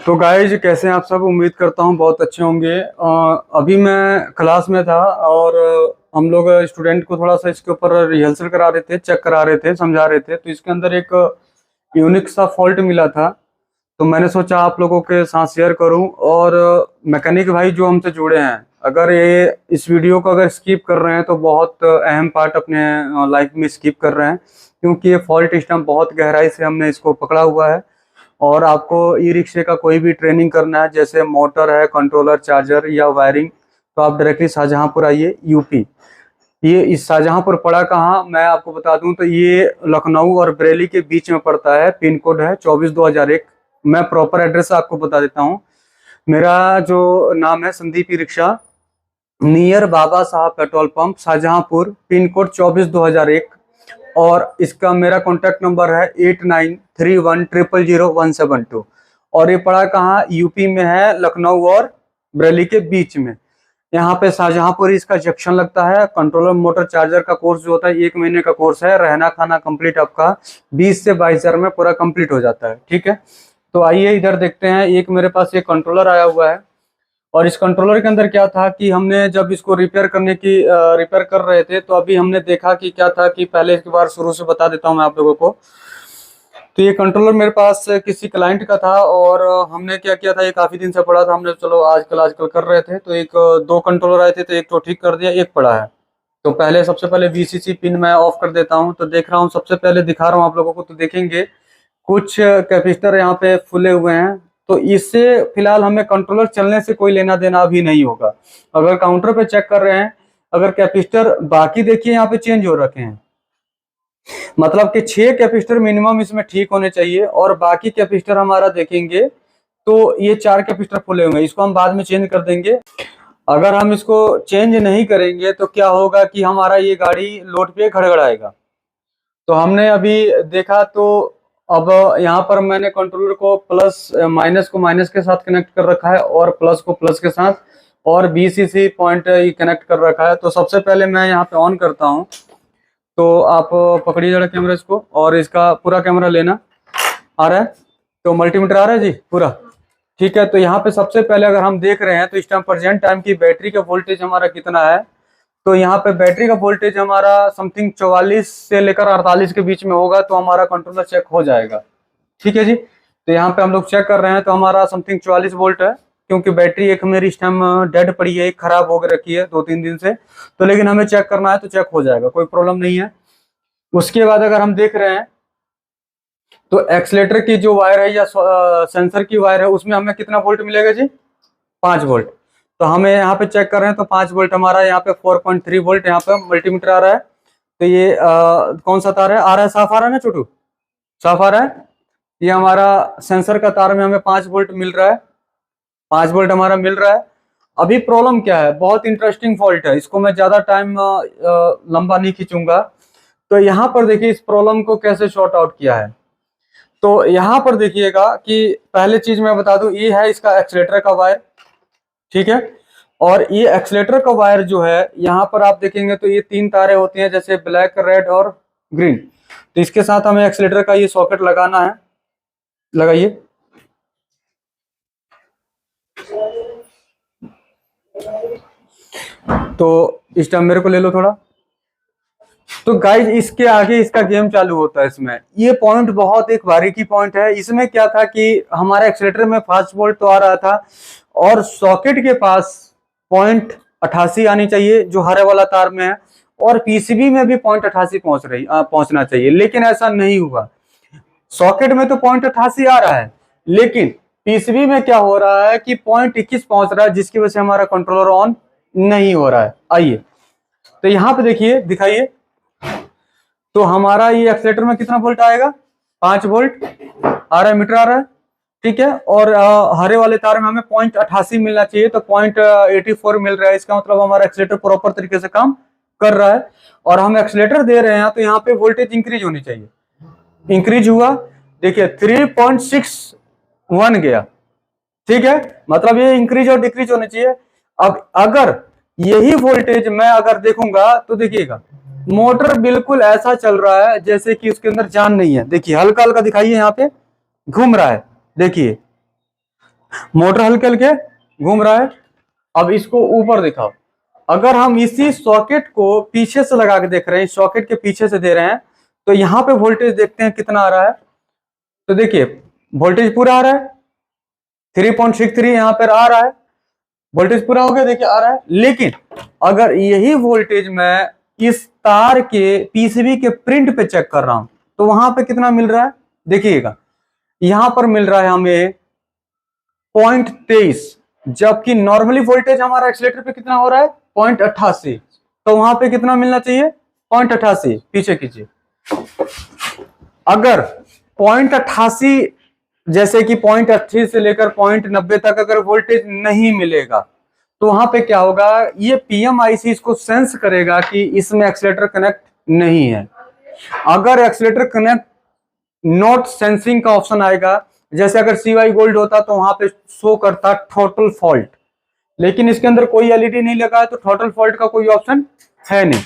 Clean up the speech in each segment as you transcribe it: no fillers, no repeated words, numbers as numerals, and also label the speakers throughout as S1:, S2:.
S1: तो गाइज कैसे हैं आप सब। उम्मीद करता हूँ बहुत अच्छे होंगे। अभी मैं क्लास में था और हम लोग स्टूडेंट को थोड़ा सा इसके ऊपर रिहर्सल करा रहे थे, चेक करा रहे थे, समझा रहे थे। तो इसके अंदर एक यूनिक सा फॉल्ट मिला था, तो मैंने सोचा आप लोगों के साथ शेयर करूं। और मैकेनिक भाई जो हमसे जुड़े हैं, अगर ये इस वीडियो को अगर स्किप कर रहे हैं तो बहुत अहम पार्ट अपने लाइफ में स्किप कर रहे हैं, क्योंकि ये फॉल्ट सिस्टम बहुत गहराई से हमने इसको पकड़ा हुआ है। और आपको ई रिक्शे का कोई भी ट्रेनिंग करना है, जैसे मोटर है, कंट्रोलर, चार्जर या वायरिंग, तो आप डायरेक्टली शाहजहांपुर आइए, यूपी। ये इस शाहजहांपुर पड़ा कहाँ, मैं आपको बता दूं तो ये लखनऊ और बरेली के बीच में पड़ता है। पिन कोड है 24-2001। मैं प्रॉपर एड्रेस आपको बता देता हूँ। मेरा जो नाम है संदीप ई रिक्शा, नियर बाबा साहब petrol pump, Shahjahanpur, pin code 24-2001। और इसका मेरा कॉन्टैक्ट नंबर है 8931000172। और ये पड़ा कहाँ, यूपी में है, लखनऊ और बरेली के बीच में। यहाँ पे शाहजहांपुर इसका जंक्शन लगता है। कंट्रोलर मोटर चार्जर का कोर्स जो होता है 1 महीने का कोर्स है। रहना खाना कंप्लीट आपका 20 से 22 हजार में पूरा कंप्लीट हो जाता है। ठीक है, तो आइए इधर देखते हैं। एक मेरे पास एक कंट्रोलर आया हुआ है, और इस कंट्रोलर के अंदर क्या था कि हमने जब इसको रिपेयर कर रहे थे, तो अभी हमने देखा कि क्या था कि पहले एक बार शुरू से बता देता हूँ मैं आप लोगों को। तो ये कंट्रोलर मेरे पास किसी क्लाइंट का था, और हमने क्या किया था, ये काफी दिन से पड़ा था। हमने चलो आजकल कर रहे थे, तो एक दो कंट्रोलर आए थे, तो एक तो ठीक कर दिया, एक पड़ा है। तो पहले सबसे पहले वीसीसी पिन मैं ऑफ कर देता हूँ। तो देख रहा हूँ, सबसे पहले दिखा रहा हूँ आप लोगों को। तो देखेंगे कुछ कैपेसिटर यहाँ पे फुले हुए हैं, तो इससे फिलहाल हमें कंट्रोलर चलने से कोई लेना देना अभी नहीं होगा। अगर काउंटर पे चेक कर रहे हैं, अगर कैपेसिटर बाकी देखिए यहाँ पे चेंज हो रखे हैं, मतलब कि 6 कैपेसिटर मिनिमम इसमें ठीक होने चाहिए। और बाकी कैपेसिटर हमारा देखेंगे तो ये 4 कैपेसिटर फुले हुए हैं, इसको हम बाद में चेंज कर देंगे। अगर हम इसको चेंज नहीं करेंगे तो क्या होगा कि हमारा ये गाड़ी लोड पे घड़घड़ाएगा। तो हमने अभी देखा, तो अब यहाँ पर मैंने कंट्रोलर को प्लस माइनस को माइनस के साथ कनेक्ट कर रखा है, और प्लस को प्लस के साथ, और बीसीसी पॉइंट कनेक्ट कर रखा है। तो सबसे पहले मैं यहाँ पे ऑन करता हूँ। तो आप पकड़िए जरा कैमरा इसको, और इसका पूरा कैमरा लेना। आ रहा है, तो मल्टीमीटर आ रहा है जी पूरा। ठीक है, तो यहाँ पे सबसे पहले अगर हम देख रहे हैं तो इस टाइम प्रेजेंट टाइम की बैटरी का वोल्टेज हमारा कितना है। तो यहाँ पे बैटरी का वोल्टेज हमारा समथिंग 44 से लेकर 48 के बीच में होगा, तो हमारा कंट्रोलर चेक हो जाएगा। ठीक है जी, तो यहाँ पे हम लोग चेक कर रहे हैं, तो हमारा समथिंग 44 वोल्ट है, क्योंकि बैटरी एक मेरी इस टाइम डेड पड़ी है, एक खराब हो रखी है 2-3 दिन से। तो लेकिन हमें चेक करना है तो चेक हो जाएगा, कोई प्रॉब्लम नहीं है। उसके बाद अगर हम देख रहे हैं तो एक्सलेटर की जो वायर है या सेंसर की वायर है, उसमें हमें कितना वोल्ट मिलेगा जी, 5 वोल्ट। तो हमें यहाँ पे चेक कर रहे हैं, तो 5 वोल्ट हमारा यहाँ पे 4.3 वोल्ट यहाँ पे मल्टीमीटर आ रहा है। तो ये कौन सा तार है, आ रहा है, साफ आ रहा है ना छोटू, साफ आ रहा है। ये हमारा सेंसर का तार में हमें 5 वोल्ट मिल रहा है, 5 वोल्ट हमारा मिल रहा है। अभी प्रॉब्लम क्या है, बहुत इंटरेस्टिंग फॉल्ट है, इसको मैं ज्यादा टाइम लंबा नहीं खींचूंगा। तो यहाँ पर देखिए इस प्रॉब्लम को कैसे शॉर्ट आउट किया है। तो यहाँ पर देखिएगा कि पहले चीज मैं बता दूं, ये है इसका एक्सीलेटर का वायर। ठीक है, और ये एक्सीलेटर का वायर जो है, यहाँ पर आप देखेंगे तो ये 3 तारे होती हैं, जैसे ब्लैक, रेड और ग्रीन। तो इसके साथ हमें एक्सीलेटर का ये सॉकेट लगाना है। लगाइए। तो इस टाइम मेरे को ले लो थोड़ा। तो गाइज इसके आगे इसका गेम चालू होता है। इसमें ये पॉइंट बहुत एक बारीकी पॉइंट है। इसमें क्या था कि हमारा एक्सीलेटर में 5 वोल्ट तो आ रहा था, और सॉकेट के पास पॉइंट 88 आनी चाहिए जो हरे वाला तार में है, और पीसीबी में भी पॉइंट 88 पहुंचना चाहिए, लेकिन ऐसा नहीं हुआ। सॉकेट में तो पॉइंट 88 आ रहा है, लेकिन पीसीबी में क्या हो रहा है कि पॉइंट 21 पहुंच रहा है, जिसकी वजह से हमारा कंट्रोलर ऑन नहीं हो रहा है। आइए, तो यहाँ पे देखिए, दिखाइए। तो हमारा ये एक्सीलेटर में कितना वोल्ट आएगा, 5 वोल्ट आ रहा है, मीटर आ रहा है। ठीक है, और हरे वाले तार में हमें पॉइंट 88 मिलना चाहिए, तो पॉइंट 84 मिल रहा है। इसका मतलब हमारा एक्सीलेटर प्रॉपर तरीके से काम कर रहा है, और हम एक्सीलेटर दे रहे हैं, तो यहाँ पे वोल्टेज इंक्रीज होनी चाहिए। इंक्रीज हुआ, देखिए 3.61 गया। ठीक है, मतलब ये इंक्रीज और डिक्रीज होने चाहिए। अब अगर यही वोल्टेज मैं अगर देखूंगा, तो देखिएगा मोटर बिल्कुल ऐसा चल रहा है जैसे कि उसके अंदर जान नहीं है। देखिए हल्का हल्का दिखाइए, यहाँ पे घूम रहा है, देखिए मोटर हल्के हल्के घूम रहा है। अब इसको ऊपर दिखाओ, अगर हम इसी सॉकेट को पीछे से लगा के देख रहे हैं, सॉकेट के पीछे से दे रहे हैं, तो यहाँ पे वोल्टेज देखते हैं कितना आ रहा है। तो देखिए वोल्टेज पूरा आ रहा है, 3.63 यहाँ पर आ रहा है, वोल्टेज पूरा हो गया, देखिए आ रहा है। लेकिन अगर यही वोल्टेज मैं इस तार के पीसीबी के प्रिंट पे चेक कर रहा हूं, तो वहां पे कितना मिल रहा है, देखिएगा यहां पर मिल रहा है हमें 0.23, जबकि नॉर्मली वोल्टेज हमारा एक्सीलेटर पे कितना हो रहा है 0.88, तो वहां पे कितना मिलना चाहिए 0.88। पीछे कीजिए, अगर 0.88 जैसे कि 0.80 से लेकर 0.90 तक अगर वोल्टेज नहीं मिलेगा, तो वहां पे क्या होगा, ये पीएमआईसी इसको सेंस करेगा कि इसमें एक्सीलेटर कनेक्ट नहीं है। अगर एक्सीलेटर कनेक्ट नॉट सेंसिंग का ऑप्शन आएगा, जैसे अगर CY गोल्ड होता तो वहां पे शो करता टोटल फॉल्ट, लेकिन इसके अंदर कोई एलईडी नहीं लगा है, तो टोटल फॉल्ट का कोई ऑप्शन है नहीं।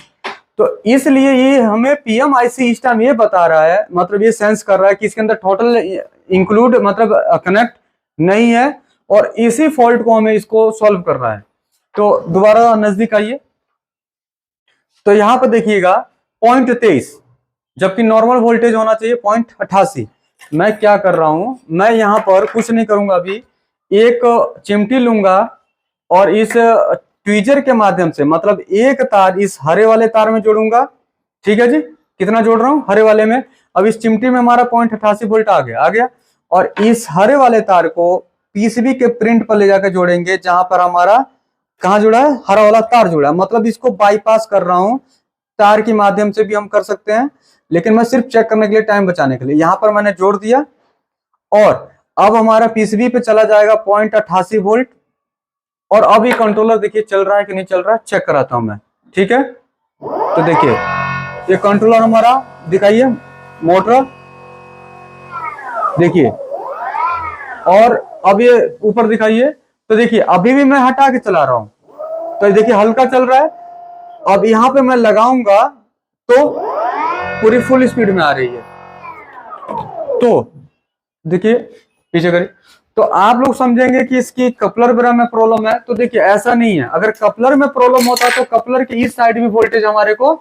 S1: तो इसलिए ये हमें पीएमआईसी इस टाइम ये बता रहा है, मतलब ये सेंस कर रहा है कि इसके अंदर टोटल इंक्लूड मतलब कनेक्ट नहीं है, और इसी फॉल्ट को हमें इसको सॉल्व कर रहा है। तो दोबारा नजदीक आइए, तो यहां पर देखिएगा 0.23, जबकि नॉर्मल वोल्टेज होना चाहिए 0.88। मैं क्या कर रहा हूं, मैं यहां पर कुछ नहीं करूंगा, अभी एक चिमटी लूंगा और इस ट्वीजर के माध्यम से मतलब एक तार इस हरे वाले तार में जोड़ूंगा। ठीक है जी, कितना जोड़ रहा हूं हरे वाले में, अब इस चिमटी में हमारा 0.88 वोल्ट आ गया, और इस हरे वाले तार को पीसीबी के प्रिंट पर ले जाकर जोड़ेंगे, जहां पर हमारा कहां जुड़ा है, हरा वाला तार जुड़ा है। मतलब इसको बाईपास कर रहा हूं, तार के माध्यम से भी हम कर सकते हैं, लेकिन मैं सिर्फ चेक करने के लिए, टाइम बचाने के लिए यहां पर मैंने जोड़ दिया। और अब हमारा पीसीबी पे चला जाएगा 0.88 वोल्ट, और अब ये कंट्रोलर देखिए चल रहा है कि नहीं चल रहा है, चेक कराता हूं मैं। ठीक है, तो देखिए ये कंट्रोलर हमारा दिखाइए, मोटर देखिए, और अब ये ऊपर दिखाइए, तो देखिए अभी भी मैं हटा के चला रहा हूं, तो देखिए हल्का चल रहा है। अब यहां पे मैं लगाऊंगा तो पूरी फुल स्पीड में आ रही है। तो देखिए पीछे करिए, तो आप लोग समझेंगे कि इसकी कपलर वगैरह में प्रॉब्लम है। तो देखिए ऐसा नहीं है, अगर कपलर में प्रॉब्लम होता तो कपलर के इस साइड भी वोल्टेज हमारे को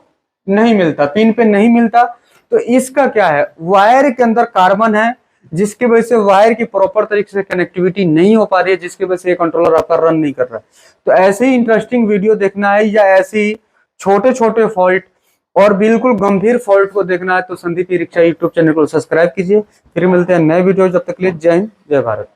S1: नहीं मिलता, पिन पे नहीं मिलता। तो इसका क्या है, वायर के अंदर कार्बन है, जिसकी वजह से वायर की प्रॉपर तरीके से कनेक्टिविटी नहीं हो पा रही है, जिसकी वजह से ये कंट्रोलर आपका रन नहीं कर रहा है। तो ऐसे ही इंटरेस्टिंग वीडियो देखना है, या ऐसे ही छोटे छोटे फॉल्ट और बिल्कुल गंभीर फॉल्ट को देखना है, तो Sandeep e rickshaw YouTube channel को सब्सक्राइब कीजिए। फिर मिलते हैं नए वीडियो, जब तक के लिए जय हिंद जय भारत।